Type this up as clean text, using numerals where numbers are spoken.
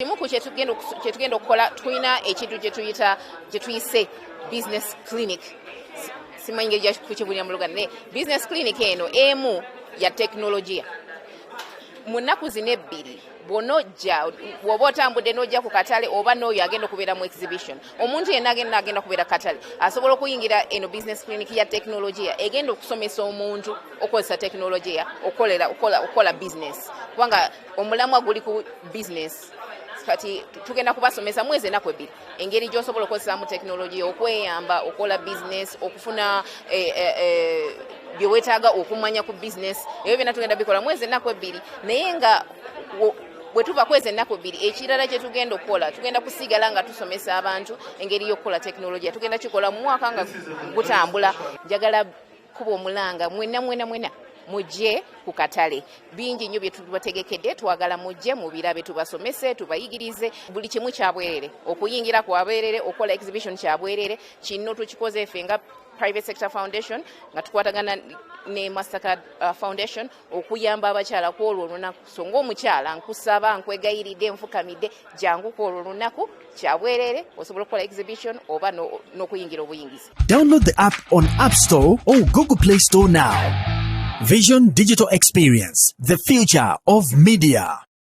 Kimu ku kyetugenda okukola tulina ekintu kye tuyise business clinic. Simanyi ngeri kukibulira mu Luganda naye business clinic eno emu ya teknologiya. Mu nnaku zino ebbiri bw'onojja bw'oba otambudde n'ojja ku katale oba n'oyo agenda okubeera mu exhibition, omuntu yenna agenda kubeera katale asobola okuyingira eno business clinic ya teknologiya egenda okusomesa omuntu okozesa teknologiya okukola business, kubanga omulamwa guli ku business. Kati tugenda kubasomesa mwezi ennaku ebbiri engeri gy'osobola okukozesaamu teknologiya okweyamba okola business, okufuna bye weetaaga okumanya ku business. Ebyo byonna tugenda bikola mwezi ennaku ebbiri, naye nga bwe tuva kwezi ennaku ebbiri ekirala kye tugenda okukola tugenda kusigala nga tusomesa abantu engeri y'okukola teknologiya. Tugenda kikola mu mwaka nga gutambula. Njagala kuba omulanga mwena mujje ku katale. Bingi nnyo bye tubategekedde, twagala mujje mubirabe, tubasomese, tubayigirize. Buli kimu kya bwerere, okuyingira kwa bwerere, okola exhibition kya bwerere. Kino tukikoze ffe nga Private Sector Foundation nga tukwatagana ne Mastercard Foundation okuyamba abakyala ku olwo olunaku. So ng'omukyala nkusaba, nkwegayiridde, nfukamidde, jangu ku olwo olunaku kya bwerere osobola okukola exhibition oba n'okuyingira obuyingizi. Download the app on App Store or Google Play Store now. Vision Digital Experience, the future of media.